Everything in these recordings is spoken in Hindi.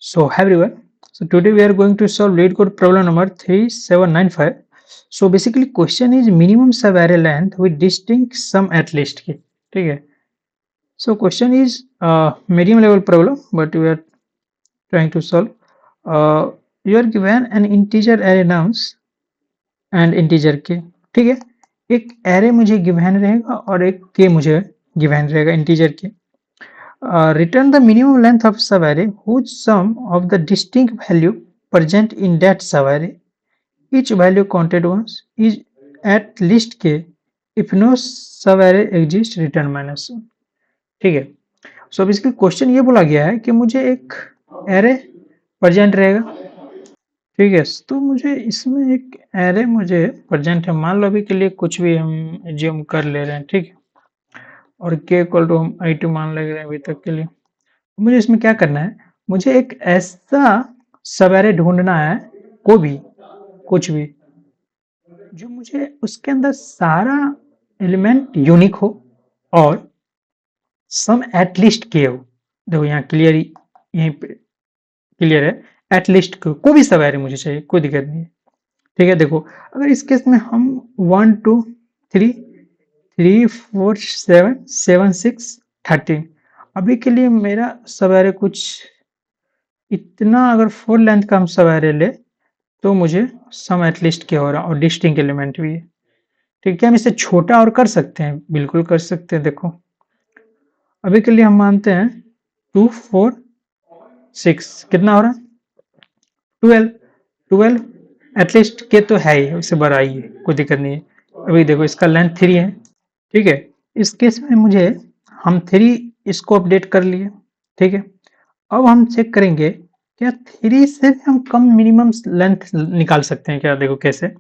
So hi everyone. So today we are going to solve lead code problem number 3795. So basically question is minimum sub array length with distinct sum at least की ठीक है. So question is medium level problem but we are trying to solve. You are given an integer array nums and integer k ठीक है. एक array मुझे given रहेगा और एक k मुझे given रहेगा integer k. Return the minimum length of subarray whose sum of the distinct value present in that subarray each value counted once is at least k if no subarray exists return minus 1. ठीक है. सो बेसिकली क्वेश्चन ये बोला गया है कि मुझे एक एरे प्रेजेंट रहेगा. ठीक है. तो मुझे इसमें एक एरे मुझे प्रेजेंट है. मान लो अभी के लिए कुछ भी हम एज्यूम कर ले रहे हैं. ठीक है. और k इक्वल टू हम i2 मान ले रहे हैं अभी तक के लिए. मुझे इसमें क्या करना है, मुझे एक ऐसा सब एरे ढूंढना है, को भी कुछ भी जो मुझे उसके अंदर सारा एलिमेंट यूनिक हो और सम एटलीस्ट के हो. देखो यहाँ क्लियर, यहीं पे क्लियर है. एटलीस्ट को भी सब एरे मुझे चाहिए, कोई दिक्कत नहीं है. ठीक है. देखो अगर इस केस में हम 1 2 3 3 4 7 7 6 13 अभी के लिए मेरा सब एरे कुछ इतना, अगर 4 लेंथ का हम सब एरे ले तो मुझे सम एटलीस्ट क्या हो रहा और डिस्टिंक्ट एलिमेंट भी है. ठीक है. हम इसे छोटा और कर सकते हैं, बिल्कुल कर सकते हैं. देखो अभी के लिए हम मानते हैं 2 4 6 कितना हो रहा है 12 12 एटलीस्ट के तो है ही, उससे बड़ा ही है, कोई दिक्कत नहीं है. अभी देखो इसका लेंथ 3 है. ठीक है. इस केस में मुझे हम 3 इसको अपडेट कर लिए. ठीक है. अब हम चेक करेंगे क्या 3 से भी हम कम मिनिमम लेंथ निकाल सकते हैं क्या. देखो कैसे.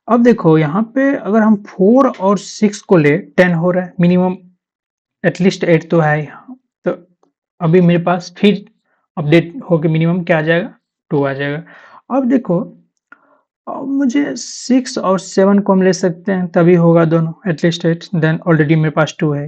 अब देखो यहाँ पे अगर हम 4 और 6 को ले 10 हो रहा है मिनिमम, एटलीस्ट 8 तो है यहाँ. तो अभी मेरे पास फिर अपडेट होके मिनिमम क्या आ जाएगा 2 आ जाएगा. अब देखो अब मुझे 6 और 7 को हम ले सकते हैं, तभी होगा दोनों एटलीस्ट 8. देन ऑलरेडी मेरे पास 2 है.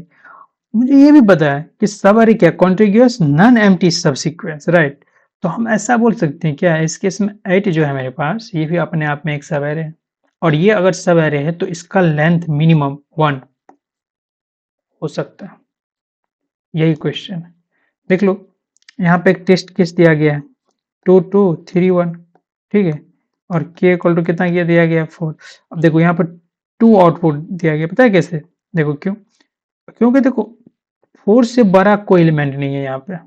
मुझे ये भी पता है कि सब अरे क्या कॉन्टिग्यूअस नॉन एम्प्टी सब सीक्वेंस, राइट. तो हम ऐसा बोल सकते हैं क्या, इस केस में 8 जो है मेरे पास, ये भी अपने आप में एक सब एरे है. और ये अगर सब एरे है तो इसका लेंथ मिनिमम 1 हो सकता है. यही क्वेश्चन है. देख लो यहाँ पे एक टेस्ट केस दिया गया है 2 2 3 1. ठीक है. और k इक्वल टू कितना दिया गया 4. अब देखो यहाँ पर 2 आउटपुट दिया गया, पता है कैसे. देखो क्यों, क्योंकि देखो 4 से बड़ा कोई एलिमेंट नहीं है यहाँ पे.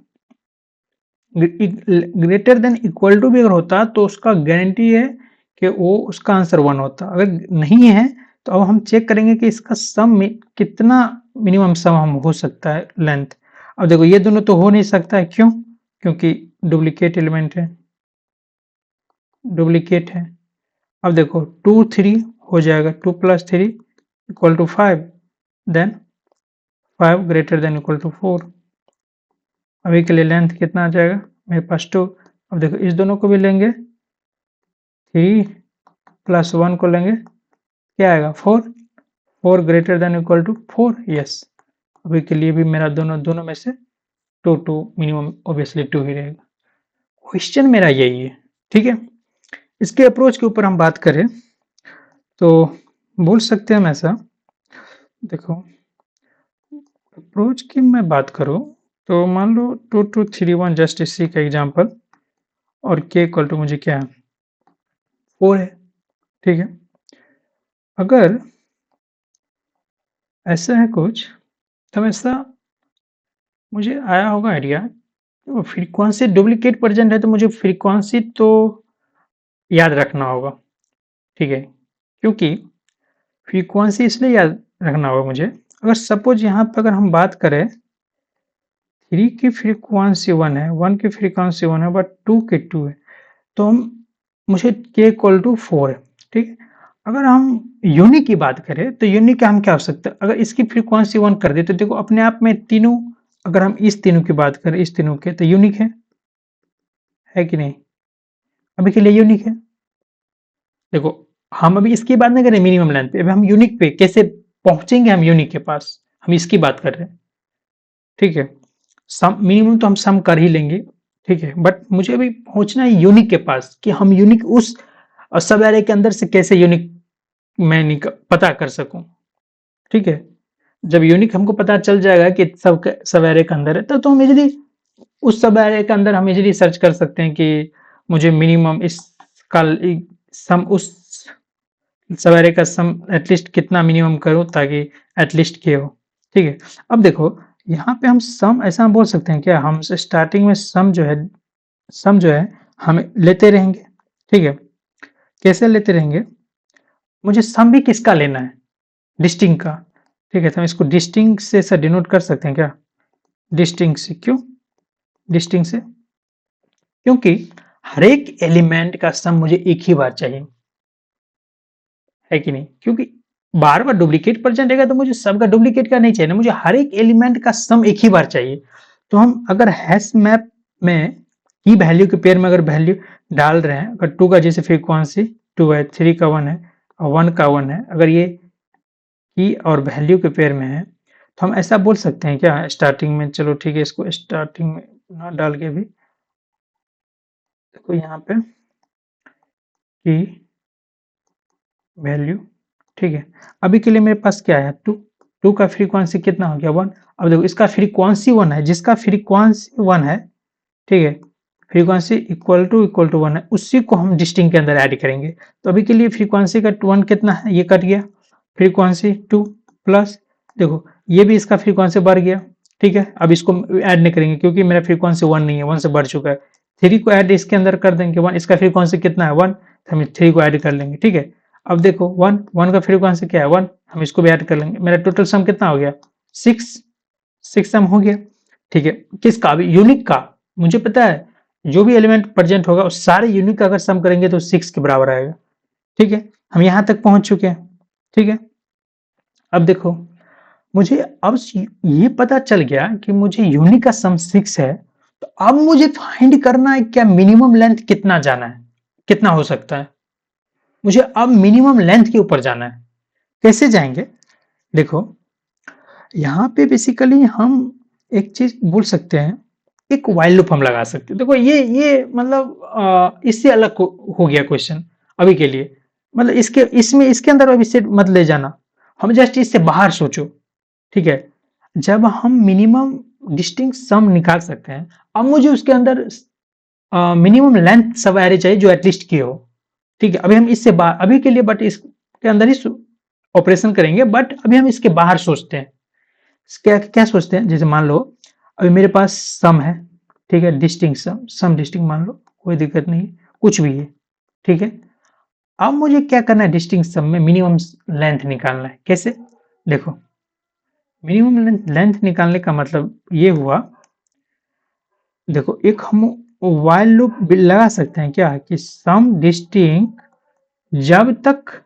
ग्रेटर देन इक्वल टू भी अगर होता तो उसका गारंटी है कि वो उसका आंसर 1 होता. अगर नहीं है तो अब हम चेक करेंगे कि इसका सम में कितना मिनिमम सम हम हो सकता है लेंथ. अब देखो ये दोनों तो हो नहीं सकता है. क्यों, क्योंकि डुप्लीकेट एलिमेंट है, डुप्लीकेट है. अब देखो 2 3 हो जाएगा, 2 plus 3 equal to 5, then 5 greater than equal to 4. अभी के लिए लेंथ कितना आ जाएगा मेरे पास 2. अब देखो इस दोनों को भी लेंगे, 3 प्लस 1 को लेंगे, क्या आएगा 4. 4 greater than equal to 4. Yes. अभी के लिए भी मेरा दोनों में से 2 2 मिनिमम ऑब्वियसली 2 ही रहेगा. क्वेश्चन मेरा यही है. ठीक है. इसके अप्रोच के ऊपर हम बात करें तो बोल सकते हैं हम ऐसा. देखो अप्रोच की मैं बात करूं तो मान लो 2 2 3 1 जस्ट इसी का एग्जांपल, और k इक्वल टू मुझे क्या है 4 है. ठीक है. अगर ऐसा है कुछ तो ऐसा मुझे आया होगा आइडिया. तो फ्रीक्वेंसी डुप्लीकेट प्रेजेंट है तो मुझे फ्रीक्वेंसी तो याद रखना होगा. ठीक है. क्योंकि फ्रीक्वेंसी इसलिए याद रखना होगा मुझे, अगर सपोज यहाँ पर अगर हम बात करें 3 की फ्रीक्वेंसी 1 है, 1 की फ्रीक्वेंसी 1 है, बट 2 की 2 है, तो हम मुझे k इक्वल टू 4 है. ठीक है. अगर हम यूनिक की बात करें तो यूनिक का हम क्या हो सकता है, अगर इसकी फ्रीक्वेंसी 1 कर दे तो देखो अपने आप में तीनों, अगर हम इस तीनों की बात करें, इस तीनों के, तो यूनिक है कि नहीं. अभी के लिए यूनिक है. देखो हम अभी इसकी बात नहीं कर रहे मिनिमम लेंथ पे, अभी हम यूनिक पे कैसे पहुंचेंगे, हम यूनिक के पास हम इसकी बात कर रहे हैं. ठीक है. सम मिनिमम तो हम सम कर ही लेंगे. ठीक है, बट मुझे अभी पहुंचना है यूनिक के पास कि हम यूनिक उस सब एरे के अंदर से कैसे यूनिक मैं पता कर सकूं। ठीक है, जब यूनिक हमको पता चल जाएगा कि सब एरे के अंदर है तो हम इजिली उस सब एरे के अंदर हम इजिली सर्च कर सकते हैं कि मुझे मिनिमम इस का सम उस सब एरे का सम एटलीस्ट कितना मिनिमम करूं ताकि एटलीस्ट के हो। ठीक है, अब देखो यहाँ पे हम सम ऐसा हम बोल सकते हैं क्या, हम स्टार्टिंग में सम जो है हम लेते रहेंगे। ठीक है, कैसे लेते रहेंगे, मुझे सम भी किसका लेना है, डिस्टिंग का। ठीक है, तो हम इसको डिस्टिंग से सर डिनोट कर सकते हैं क्या, डिस्टिंग से। क्यों डिस्टिंग से, क्योंकि हर एक एलिमेंट का सम मुझे एक ही बार चाहिए, है कि नहीं, क्योंकि बार बार डुप्लीकेट परसेंट रहेगा तो मुझे सबका डुप्लीकेट का नहीं चाहिए ना, मुझे हर एक एलिमेंट का सम एक ही बार चाहिए। तो हम अगर हैश मैप में की वैल्यू के पेयर में अगर वैल्यू डाल रहे हैं, अगर 2 का जैसे फ्रीक्वेंसी 2 है, 3 का 1 है और 1 का 1 है, अगर ये की और वैल्यू के पेयर में है तो हम ऐसा बोल सकते हैं क्या स्टार्टिंग में, चलो ठीक है इसको स्टार्टिंग में ना डाल के भी देखो यहाँ पे की वैल्यू। ठीक है, अभी के लिए मेरे पास क्या है, 2 का फ्रीक्वेंसी कितना हो गया 1। अब देखो इसका फ्रीक्वेंसी 1 है, जिसका फ्रीक्वेंसी 1 है, ठीक है, फ्रीक्वेंसी इक्वल टू 1 है, उसी को हम डिस्टिंग के अंदर ऐड करेंगे। तो अभी के लिए फ्रीक्वेंसी का 1 कितना है, ये कट गया, फ्रीक्वेंसी 2 प्लस देखो ये भी इसका फ्रीक्वेंसी बढ़ गया। ठीक है, अब इसको ऐड नहीं करेंगे क्योंकि मेरा फ्रीक्वेंसी 1 नहीं है, 1 से बढ़ चुका है। 3 को ऐड इसके अंदर कर देंगे, 1 इसका फ्रीक्वेंसी कितना है 1, तो हम 3 को ऐड कर लेंगे। ठीक है, अब देखो 1 का फ्रीक्वेंसी क्या है 1, हम इसको भी ऐड कर लेंगे, मेरा टोटल सम कितना हो गया 6 सम हो गया। ठीक है, किसका, अभी यूनिक का, मुझे पता है जो भी एलिमेंट प्रेजेंट होगा उस सारे यूनिक का अगर सम करेंगे तो 6 के बराबर आएगा। ठीक है, हम यहां तक पहुंच चुके हैं। ठीक है, अब देखो मुझे अब ये पता चल गया कि मुझे यूनिक का सम 6 है, तो अब मुझे फाइंड करना है क्या मिनिमम लेंथ कितना जाना है, कितना हो सकता है, मुझे अब मिनिमम लेंथ के ऊपर जाना है। कैसे जाएंगे, देखो यहाँ पे बेसिकली हम एक चीज बोल सकते हैं, एक वाइल लूप हम लगा सकते हैं। देखो ये मतलब इससे अलग हो गया क्वेश्चन अभी के लिए, मतलब इसके अंदर अभी से मत ले जाना, हम जस्ट इससे बाहर सोचो। ठीक है, जब हम मिनिमम डिस्टिंक्ट सम निकाल सकते हैं, अब मुझे उसके अंदर मिनिमम लेंथ सब एरे चाहिए जो एटलीस्ट की हो। ठीक है, अभी हम इससे बाहर अभी के लिए बट इसके अंदर ही ऑपरेशन करेंगे, बट अभी हम इसके बाहर सोचते हैं। क्या क्या सोचते हैं, जैसे मान लो अभी मेरे पास सम है, ठीक है, डिस्टिंक्ट सम डिस्टिंक्ट मान लो, कोई दिक्कत नहीं, कुछ भी है। ठीक है, अब मुझे क्या करना है, डिस्टिंक्ट सम में मिनिमम लेंथ निकालना है। कैसे, देखो मिनिमम लेंथ निकालने का मतलब ये हुआ, देखो एक हम वाइल लूप लगा सकते हैं क्या कि सम डिस्टिंक्ट जब तक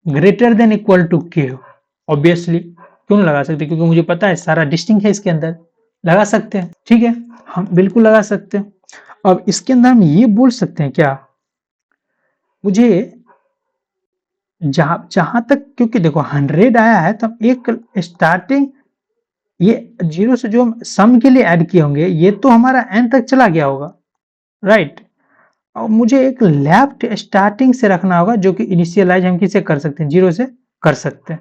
ग्रेटर देन इक्वल टू के हो। ऑब्वियसली क्यों लगा सकते, क्योंकि मुझे पता है सारा डिस्टिंक्ट है इसके अंदर, लगा सकते हैं। ठीक है, हम बिल्कुल लगा सकते हैं। अब इसके अंदर हम ये बोल सकते हैं क्या, मुझे जहां जहां तक, क्योंकि देखो 100 आया है तो एक स्टार्टिंग ये 0 से जो हम सम के लिए ऐड किए होंगे ये तो हमारा एन तक चला गया होगा, राइट। और मुझे एक लेफ्ट स्टार्टिंग से रखना होगा जो कि इनिशियलाइज हम किसे कर सकते हैं, 0 से कर सकते हैं।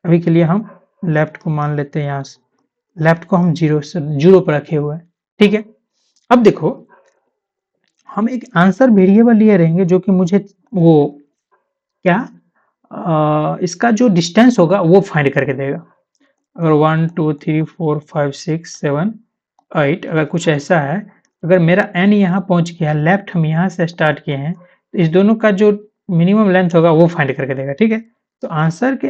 अभी के लिए हम लेफ्ट को मान लेते हैं, यहाँ से लेफ्ट को हम 0 पर रखे हुए हैं। ठीक है, अब देखो हम एक आंसर वेरिएबल लिए रहेंगे जो कि मुझे वो क्या इसका जो डिस्टेंस होगा वो फाइंड करके देगा। अगर 1 2 3 4 5 6 7 8 अगर कुछ ऐसा है, अगर मेरा एन यहाँ पहुंच गया, लेफ्ट हम यहाँ से स्टार्ट किए हैं, तो इस दोनों का जो मिनिमम लेंथ होगा वो फाइंड करके देगा। ठीक है, तो आंसर के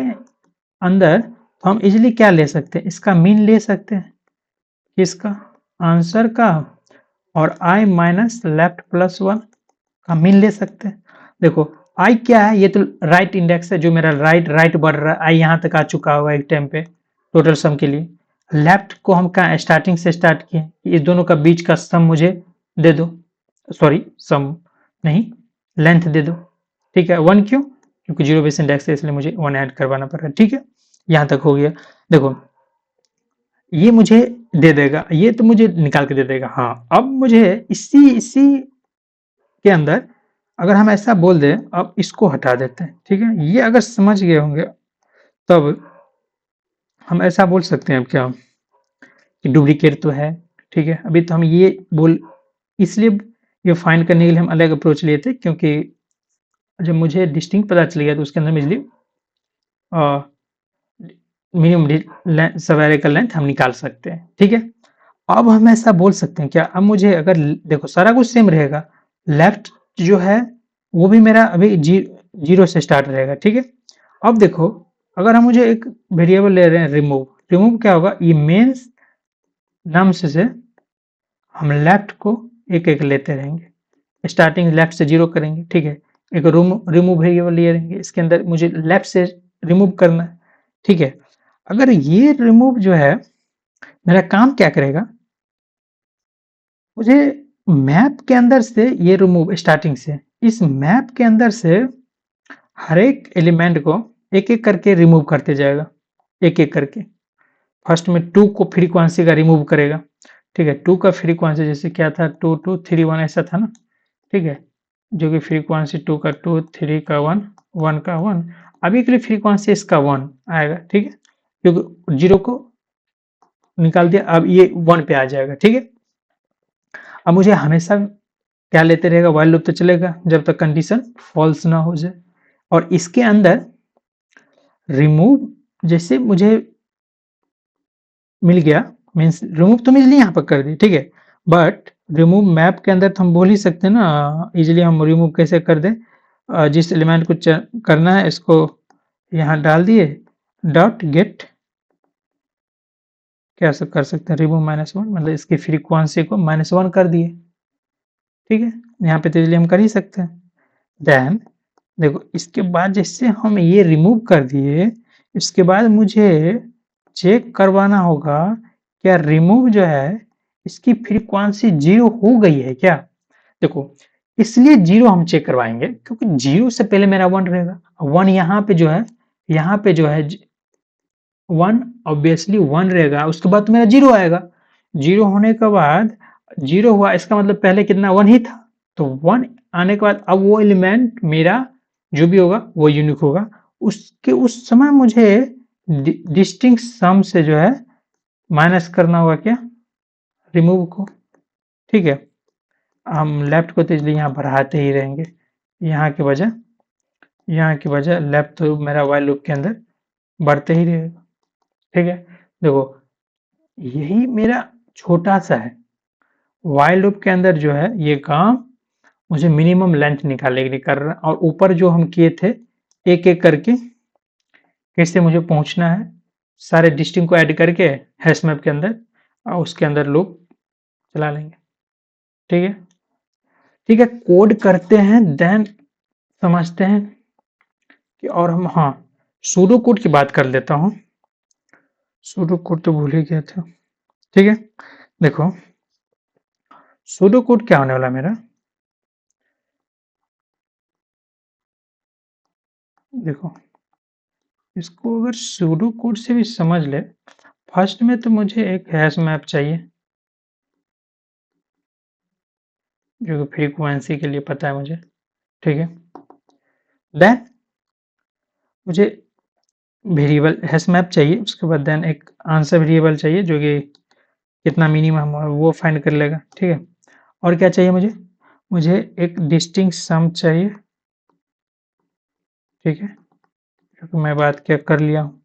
अंदर तो हम इजिली क्या ले सकते हैं, इसका मीन ले सकते हैं, किसका, आंसर का, और आई माइनस लेफ्ट प्लस 1 का मीन ले सकते हैं। देखो आई क्या है, ये तो राइट इंडेक्स है, जो मेरा राइट बढ़ रहा है, आई यहाँ तक आ चुका होगा एक टाइम पे टोटल सम के लिए। लेफ्ट को हम कहाँ स्टार्टिंग से स्टार्ट किए, इस दोनों का बीच का सम मुझे दे दो, सॉरी सम नहीं लेंथ दे दो। ठीक है, 1 क्यों, क्योंकि 0 बेस इंडेक्स है इसलिए मुझे 1 ऐड करवाना पड़ रहा है। ठीक है, यहाँ तक हो गया। देखो ये मुझे दे देगा, ये तो मुझे निकाल के दे देगा। हाँ, अब मुझे इसी इसी के अंदर अगर हम ऐसा बोल दें, अब इसको हटा देते हैं, ठीक है? ये अगर समझ गए होंगे तब हम ऐसा बोल सकते हैं। अब क्या कि डुप्लीकेट तो है, ठीक है? अभी तो हम ये बोल इसलिए ये फाइंड करने के लिए हम अलग अप्रोच लिए थे, क्योंकि जब मुझे डिस्टिंक्ट पता चल गया तो उसके अंदर में इज़िली मिनिमम सवेरे का लेंथ हम निकाल सकते हैं, ठीक है? अब हम ऐसा बोल सकते हैं क्या? अब मुझे अगर देखो सारा कुछ सेम रहेगा, लेफ्ट जो है वो भी मेरा अभी जीरो से स्टार्ट रहेगा, ठीक है? अब देखो अगर हम मुझे एक वेरिएबल ले रहे हैं रिमूव, रिमूव क्या होगा? ये मेंस नाम से हम लेफ्ट को एक-एक लेते रहेंगे। स्टार्टिंग लेफ्ट से 0 करेंगे, ठीक है? एक रिमूव वेरिएबल ले रहेंगे, इसके अंदर मुझे लेफ्ट से रिमूव करना है, ठीक है? अगर ये रिमूव जो है मेरा काम क्या करेगा? मुझे मैप के अंदर से ये रिमूव स्टार्टिंग से, इस मैप के अंदर से हर एक एलिमेंट को एक-एक करके रिमूव करते जाएगा, एक-एक करके। फर्स्ट में 2 को फ्रीक्वेंसी का रिमूव करेगा, ठीक है? 2 का फ्रीक्वेंसी जैसे क्या था 2, 2, 3, 1 ऐसा था ना, ठीक है? जो कि फ्रीक्वेंसी 2 का 2, 3 का 1, 1 का 1। अभी के लिए फ्रीक्वेंसी इसका 1 आएगा, ठीक है? क्योंकि 0 को निकाल दिया, अब ये 1 पे आ जाएगा, ठीक है? अब मुझे हमेशा क्या लेते रहेगा? व्हाइल लूप तो चलेगा जब तक कंडीशन फॉल्स ना हो जाए। और इसके अंदर रिमूव जैसे मुझे मिल गया, मीन्स रिमूव तो मैं इज़िली यहाँ पर कर दी, ठीक है? बट रिमूव मैप के अंदर तो हम बोल ही सकते हैं ना, इज़िली हम रिमूव कैसे कर दें? जिस एलिमेंट को करना है इसको यहाँ डाल दिए, डॉट गेट क्या सब कर सकते हैं? रिमूव -1 मतलब इसकी फ्रीक्वेंसी को -1 कर दिए, ठीक है? यहाँ पे तो इज़िली हम कर ही सकते हैं। देन देखो इसके बाद जैसे हम ये रिमूव कर दिए, इसके बाद मुझे चेक करवाना होगा क्या रिमूव जो है इसकी फ्रीक्वेंसी 0 हो गई है क्या? देखो इसलिए 0 हम चेक करवाएँगे क्योंकि 0 से पहले मेरा 1 रहेगा। 1 यहाँ पे जो है, यहाँ पे जो है 1 ऑब्वियसली 1 रहेगा, उसके बाद तो मेरा 0 आएगा। 0 होने के बाद 0 हुआ इसका मतलब पहले कितना 1 ही था। तो 1 आने के बाद अब वो एलिमेंट मेरा जो भी होगा वो यूनिक होगा। उसके उस समय मुझे डिस्टिंक्ट सम से जो है माइनस करना होगा क्या? रिमूव को, ठीक है? हम लेफ्ट को तो इसलिए यहाँ बढ़ाते ही रहेंगे। यहाँ की वजह लेफ्ट तो मेरा व्हाइल लूप के अंदर बढ़ते ही रहेगा, ठीक है? देखो यही मेरा छोटा-सा है। व्हाइल लूप के अंदर जो है ये काम मुझे मिनिमम लेंथ निकालने के लिए कर रहा है और ऊपर जो हम किए थे एक-एक करके कैसे मुझे पहुँचना है, सारे डिस्टिंक्ट को ऐड करके हैश मैप के अंदर और उसके अंदर लूप चला लेंगे, ठीक है? ठीक है, कोड करते हैं देन समझते हैं कि और हम हाँ, सूडो कोड की बात कर लेता हूँ। सूडो कोड तो भूल ही गया था, ठीक है? देखो सूडो कोड क्या होने वाला है मेरा? देखो इसको अगर सूडो कोड से भी समझ ले, फर्स्ट में तो मुझे एक हैश मैप चाहिए, जो कि फ्रीक्वेंसी के लिए पता है मुझे, ठीक है? देन मुझे वेरिएबल हैश मैप चाहिए, उसके बाद देन एक आंसर वेरिएबल चाहिए जो कि कितना मिनिमम है वो फाइंड कर लेगा, ठीक है? और क्या चाहिए मुझे? मुझे एक डिस्टिंक्ट सम चाहिए, ठीक है? जो कि मैं बात क्या कर लिया हूँ,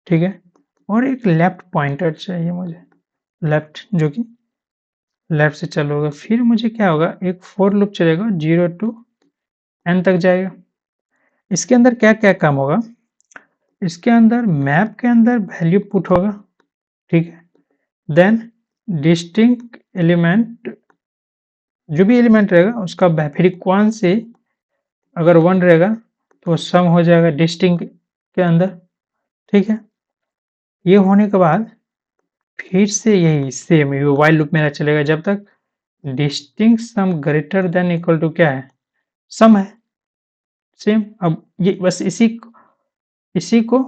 ठीक है? और एक लेफ्ट पॉइंटर चाहिए मुझे, लेफ्ट जो कि लेफ्ट से चालू होगा। फिर मुझे क्या होगा? एक फॉर लूप चलेगा 0 टू n तक जाएगा। इसके अंदर क्या-क्या काम होगा? इसके अंदर मैप के अंदर वैल्यू पुट होगा, ठीक है? देन डिस्टिंक्ट एलिमेंट जो भी एलिमेंट रहेगा उसका फ्रीक्वेंसी अगर 1 रहेगा तो सम हो जाएगा डिस्टिंक्ट के अंदर, ठीक है? ये होने के बाद फिर से यही सेम ये व्हाइल लूप मेरा चलेगा जब तक distinct sum greater than equal to क्या है? सम है, सेम। अब ये बस इसी को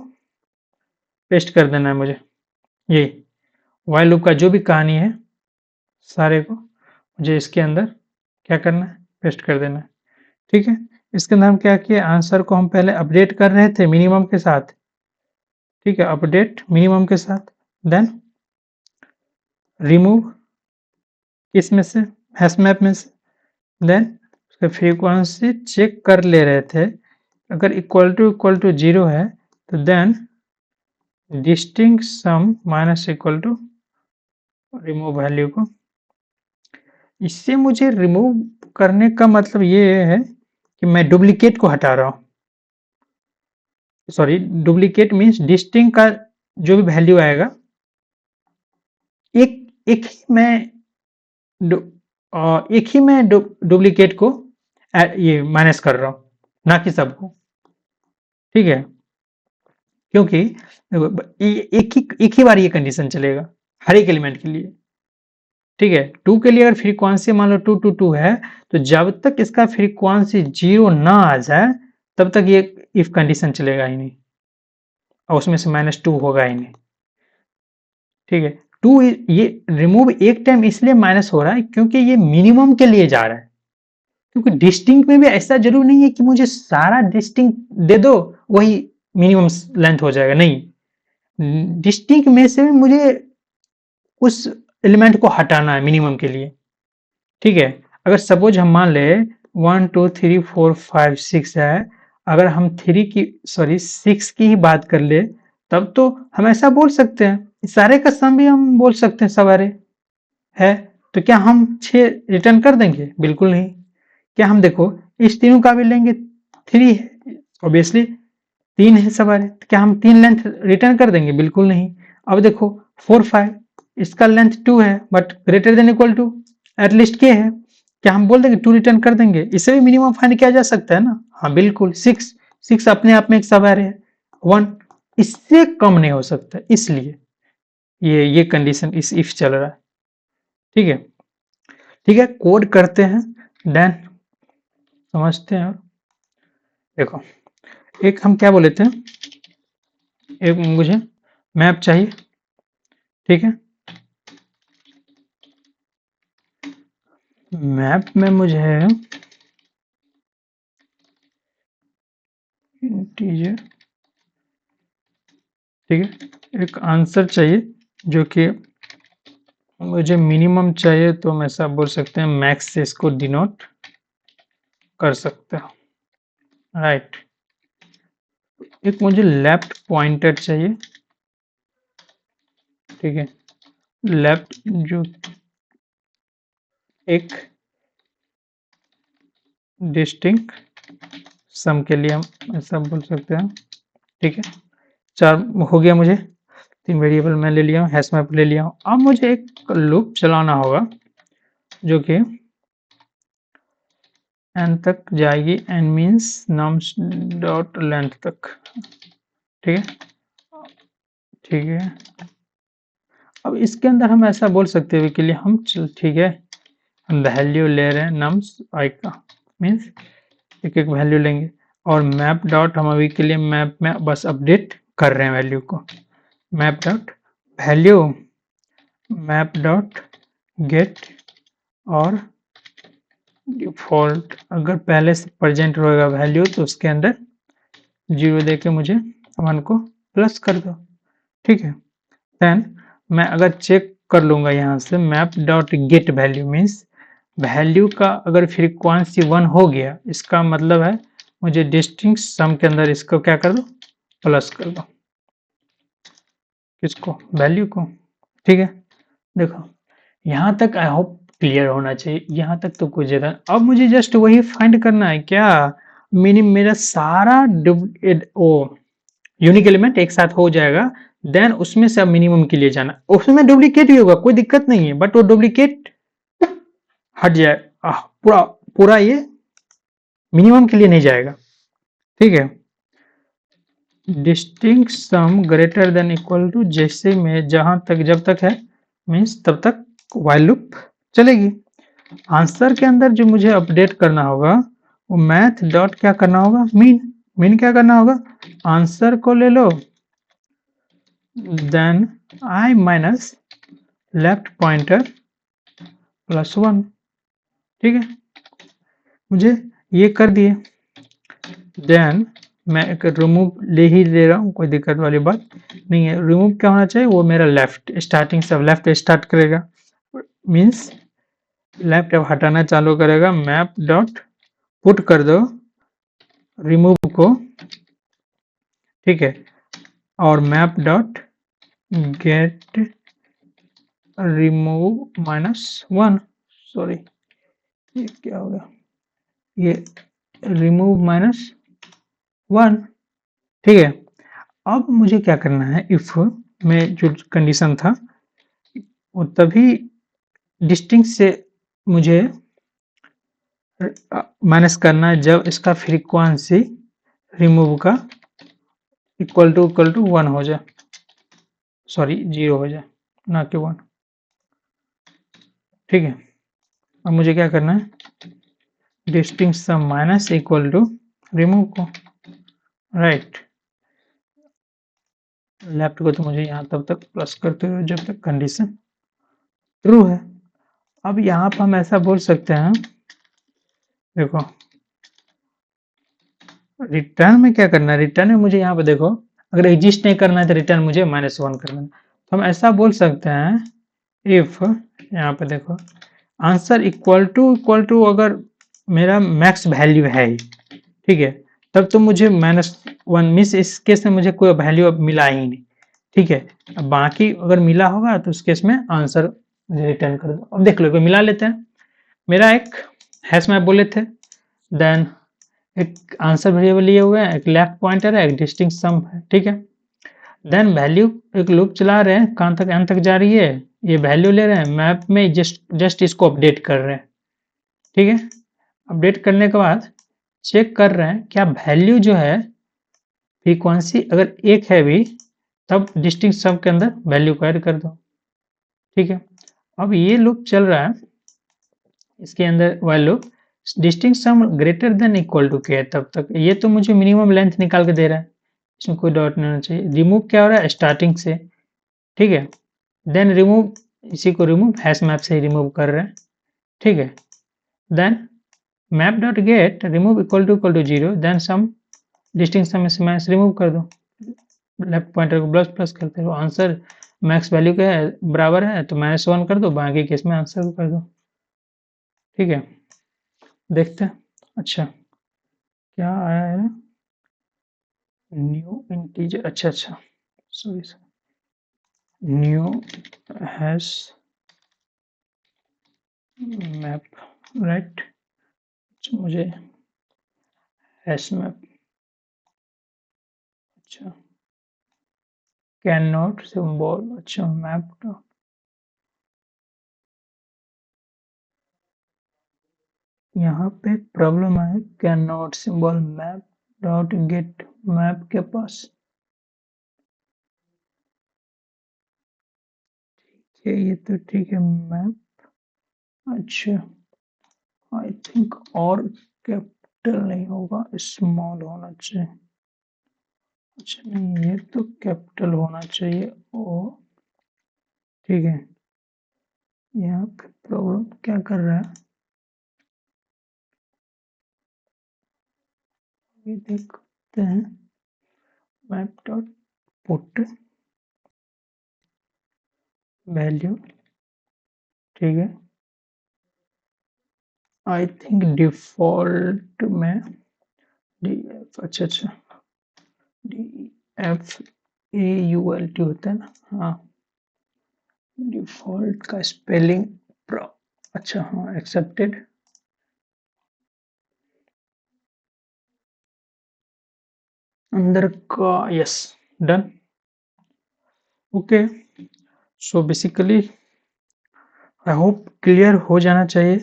पेस्ट कर देना है मुझे, यही। व्हाइल लूप का जो भी कहानी है सारे को मुझे इसके अंदर क्या करना है, पेस्ट कर देना है। ठीक है, इसके अंदर हम क्या किए, आंसर को हम पहले अपडेट कर रहे थे मिनिमम के साथ। ठीक है, अपडेट मिनिमम के साथ, देन रिमूव किस में से, हैश मैप में से, देन उसका फ्रीक्वेंसी चेक कर ले रहे थे, अगर इक्वल टू 0 है तो then distinct sum minus equal to remove value को। इससे मुझे रिमूव करने का मतलब ये है कि मैं डुप्लीकेट को हटा रहा हूँ। सॉरी, डुप्लीकेट मीन्स डिस्टिंक्ट का जो भी वैल्यू आएगा एक एक ही मैं डुप्लीकेट को ये माइनस कर रहा हूँ, ना कि सबको। ठीक है, क्योंकि एक ही बार ये कंडीशन चलेगा हर एक एलिमेंट के लिए। ठीक है, 2 के लिए अगर फ्रीक्वेंसी मान लो 2 टू 2 है, तो जब तक इसका फ्रीक्वेंसी 0 ना आ जाए तब तक ये इफ कंडीशन चलेगा ही नहीं, और उसमें से -2 होगा ही नहीं। ठीक है, 2 ये रिमूव एक टाइम इसलिए माइनस हो रहा है क्योंकि ये मिनिमम के लिए जा रहा है। क्योंकि डिस्टिंक्ट में भी ऐसा जरूर नहीं है कि मुझे सारा डिस्टिंक्ट दे दो वही मिनिमम लेंथ हो जाएगा, नहीं। डिस्टिंक्ट में से मुझे उस एलिमेंट को हटाना है मिनिमम के लिए। ठीक है, अगर सपोज हम मान ले 1 2 3 4 5 6 है, अगर हम 6 की ही बात कर ले तब तो हम ऐसा बोल सकते हैं, सारे का सम भी हम बोल सकते हैं, सवारे है तो क्या हम 6 रिटर्न कर देंगे? बिल्कुल नहीं। क्या हम देखो इस तीनों का भी लेंगे, 3 है ऑब्वियसली, 3 है सवारे, तो क्या हम 3 लेंथ रिटर्न कर देंगे? बिल्कुल नहीं। अब देखो 4 5 इसका लेंथ 2 है but greater than equal to at least k है, क्या हम बोल देंगे 2 रिटर्न कर देंगे? इसे भी मिनिमम फाइंड किया जा सकता है ना। हाँ बिल्कुल, 6 अपने आप में एक सवार है, 1 इससे कम नहीं हो सकता, इसलिए ये कंडीशन इस इफ चल रहा है। ठीक है, ठीक है, कोड करते हैं, देन समझते हैं। देखो एक हम क्या बोले थे, एक मुझे मैप चाहिए। ठीक है, मैप में मुझे इंटीजर, ठीक है, एक आंसर चाहिए जो कि मुझे मिनिमम चाहिए, तो हम ऐसा बोल सकते हैं मैक्स से इसको डिनोट कर सकते हैं, राइट। एक मुझे लेफ्ट पॉइंटर चाहिए। ठीक है, लेफ्ट जो एक डिस्टिंक्ट सम के लिए हम ऐसा बोल सकते हैं। ठीक है, 4 हो गया, मुझे 3 वेरिएबल मैं ले लिया हूँ, हैश मैप ले लिया हूँ। अब मुझे एक लूप चलाना होगा जो कि n तक जाएगी, n means nums dot length तक। ठीक है, ठीक है, अब इसके अंदर हम ऐसा बोल सकते हैं के लिए हम ठीक है, हम वैल्यू ले रहे हैं नम्स आई का, मीन्स एक एक वैल्यू लेंगे, और मैप डॉट हम अभी के लिए मैप में बस अपडेट कर रहे हैं वैल्यू को। Map dot value, map dot gate, और डिफॉल्ट अगर पहले से प्रेजेंट रहेगा वैल्यू तो उसके अंदर 0 देके मुझे 1 को प्लस कर दो। ठीक है, देन मैं अगर चेक कर लूंगा यहाँ से map dot get value, means value का अगर फ्रीक्वेंसी 1 हो गया, इसका मतलब है मुझे डिस्टिंक्ट सम के अंदर इसको क्या कर दो, प्लस कर दो, किसको, वैल्यू को। ठीक है, देखो यहाँ तक आई होप क्लियर होना चाहिए, यहाँ तक तो कुछ ज्यादा। अब मुझे जस्ट वही फाइंड करना है क्या, मेरा सारा यूनिक एलिमेंट एक साथ हो जाएगा, देन उसमें से अब मिनिमम के लिए जाना, उसमें डुप्लीकेट भी होगा, कोई दिक्कत नहीं है, बट वो डुप्लीकेट हट जाए, पूरा पूरा ये मिनिमम के लिए नहीं जाएगा। ठीक है, distinct sum greater than equal to, जैसे में जहां तक जब तक है मीन्स तब तक व्हाइल लूप चलेगी। आंसर के अंदर जो मुझे अपडेट करना होगा वो मैथ डॉट क्या करना होगा, मीन क्या करना होगा, आंसर को ले लो, then I minus left pointer +1, ठीक है, मुझे ये कर दिए। देन मैं एक रिमूव ले ही ले रहा हूँ, कोई दिक्कत वाली बात नहीं है। रिमूव क्या होना चाहिए, वो मेरा लेफ्ट स्टार्टिंग से लेफ्ट स्टार्ट करेगा, मीन्स लेफ्ट अब हटाना चालू करेगा। मैप डॉट पुट कर दो रिमूव को, ठीक है, और map dot get remove -1, sorry ये क्या हो गया, ये रिमूव -1, ठीक है। अब मुझे क्या करना है, इफ में जो कंडीशन था वो तभी डिस्टिंक्ट से मुझे माइनस करना है जब इसका फ्रीक्वेंसी रिमूव का इक्वल टू 1 हो जाए, सॉरी 0 हो जाए, ना कि 1, ठीक है। अब मुझे क्या करना है, distinct sum minus equal to remove को, राइट। लेफ्ट को तो मुझे यहाँ तब तक प्लस करते हुए जब तक कंडीशन ट्रू है। अब यहाँ पर हम ऐसा बोल सकते हैं, देखो रिटर्न में क्या करना है, रिटर्न में मुझे यहाँ पे देखो अगर एग्जिस्ट नहीं करना है तो रिटर्न मुझे -1 करना है। तो हम ऐसा बोल सकते हैं इफ, यहाँ पे देखो आंसर इक्वल टू अगर मेरा मैक्स वैल्यू है, ठीक है, तब तो मुझे -1 मिस, इस केस में मुझे कोई वैल्यू अब मिला ही नहीं, ठीक है। अब बाकी अगर मिला होगा तो उस केस में आंसर रिटर्न कर दो। अब देख लो मिला लेते हैं, मेरा एक हैश मैप बोले थे, देन एक आंसर वेरिएबल लिए हुए हैं, एक लेफ्ट पॉइंटर है, एक डिस्टिंक्ट सम है, ठीक है। देन वैल्यू एक लूप चला रहे हैं, कहाँ तक एन तक जा रही है, ये वैल्यू ले रहे हैं, मैप में जस्ट इसको अपडेट कर रहे हैं, ठीक है। अपडेट करने के बाद चेक कर रहे हैं क्या वैल्यू जो है फ्रीक्वेंसी अगर एक है भी, तब डिस्टिंक्ट सम के अंदर वैल्यू को ऐड कर दो, ठीक है। अब ये लूप चल रहा है, इसके अंदर while loop distinct sum greater than equal to k है तब तक, ये तो मुझे मिनिमम लेंथ निकाल के दे रहा है, इसमें कोई डॉट नहीं होना चाहिए। रिमूव क्या हो रहा है, स्टार्टिंग से, ठीक है। देन रिमूव, इसी को रिमूव हैश मैप से ही रिमूव कर रहे हैं, ठीक है। Then map dot get remove equal to 0, then sum distinct sum से मैक्स रिमूव कर दो, लेफ्ट पॉइंटर को प्लस प्लस करते हो, आंसर मैक्स वैल्यू क्या है बराबर है तो -1 कर दो, बाकी केस में आंसर को कर दो, ठीक है। देखते हैं, अच्छा क्या आया है, न्यू इंटीजर, अच्छा sorry new hash map, right, मुझे हैश मैप, अच्छा कैन नॉट सिंबल, अच्छा मैप का यहाँ पे प्रॉब्लम है, can not symbol map dot gate map के पास, ये तो ठीक है मैप, अच्छा आई थिंक और कैपिटल नहीं होगा, स्मॉल होना चाहिए, अच्छा नहीं ये तो कैपिटल होना चाहिए, ओ ठीक है। यहाँ पे प्रॉब्लम क्या कर रहा है, ये देखते हैं, मैप डॉट पुट वैल्यू, ठीक है, आई थिंक डिफॉल्ट में DF, अच्छा DFAULT होता है ना, हाँ डिफॉल्ट का स्पेलिंग अच्छा हाँ एक्सेप्टेड, अंदर का yes, done, okay. So basically I hope clear हो जाना चाहिए।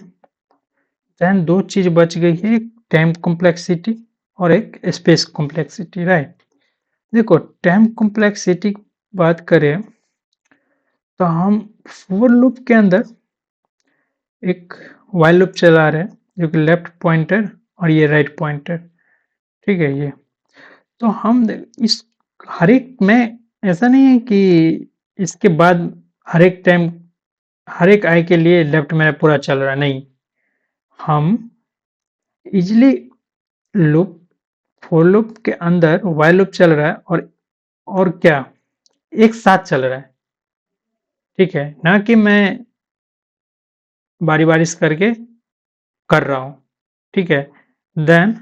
देन दो चीज बच गई है, एक टाइम कॉम्प्लेक्सिटी और एक स्पेस कॉम्प्लेक्सिटी, राइट। देखो टाइम कॉम्प्लेक्सिटी की बात करें तो हम फोर लूप के अंदर एक वाइल लूप चला रहे हैं जो कि लेफ्ट पॉइंटर और ये राइट पॉइंटर, ठीक है। ये तो हम इस हर एक में ऐसा नहीं है कि इसके बाद हर एक टाइम हर एक आई के लिए लेफ्ट मेरा पूरा चल रहा है, नहीं। हम इजली लूप फोर लूप के अंदर वाइल लूप चल रहा है और क्या एक साथ चल रहा है, ठीक है, ना कि मैं बारी बारिश करके कर रहा हूं, ठीक है। देन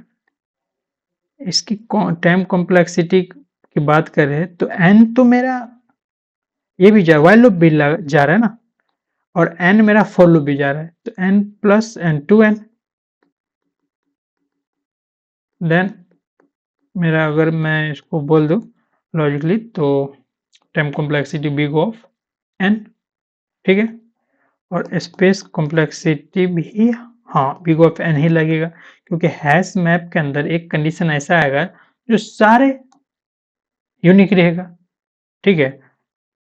इसकी टाइम कॉम्प्लेक्सिटी की बात करें तो एन तो मेरा ये भी जा वाइल लूप भी जा रहा है ना, और एन मेरा फोर लूप भी जा रहा है, तो n plus n to n. Then मेरा अगर मैं इसको बोल दूं लॉजिकली तो time complexity big of n, ठीक है, और स्पेस कॉम्प्लेक्सिटी भी हाँ बिग ऑफ एन ही लगेगा, क्योंकि हैश मैप के अंदर एक कंडीशन ऐसा आएगा जो सारे यूनिक रहेगा, ठीक है।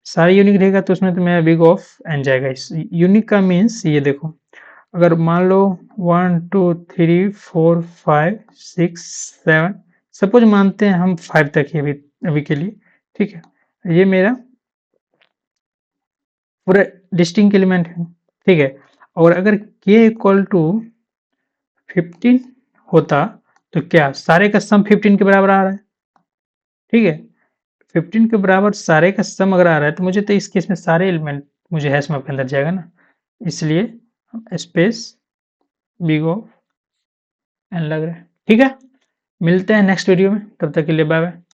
सारे यूनिक रहेगा तो उसमें तो मेरा बिग ऑफ एन जाएगा। इस यूनिक का मीन्स ये देखो, अगर मान लो 1 2 3 4 5 6 7, सपोज मानते हैं हम 5 तक ही अभी अभी के लिए, ठीक है, ये मेरा पूरा डिस्टिंक्ट एलिमेंट है, ठीक है। और अगर k इक्वल टू 15 होता तो क्या सारे का सम 15 के बराबर आ रहा है, ठीक है। 15 के बराबर सारे का सम अगर आ रहा है तो मुझे तो इस केस में सारे एलिमेंट मुझे हैश मैप के अंदर जाएगा ना, इसलिए स्पेस बिग ऑफ एन लग रहा है, ठीक है। मिलते हैं नेक्स्ट वीडियो में, तब तक के लिए बाय बाय।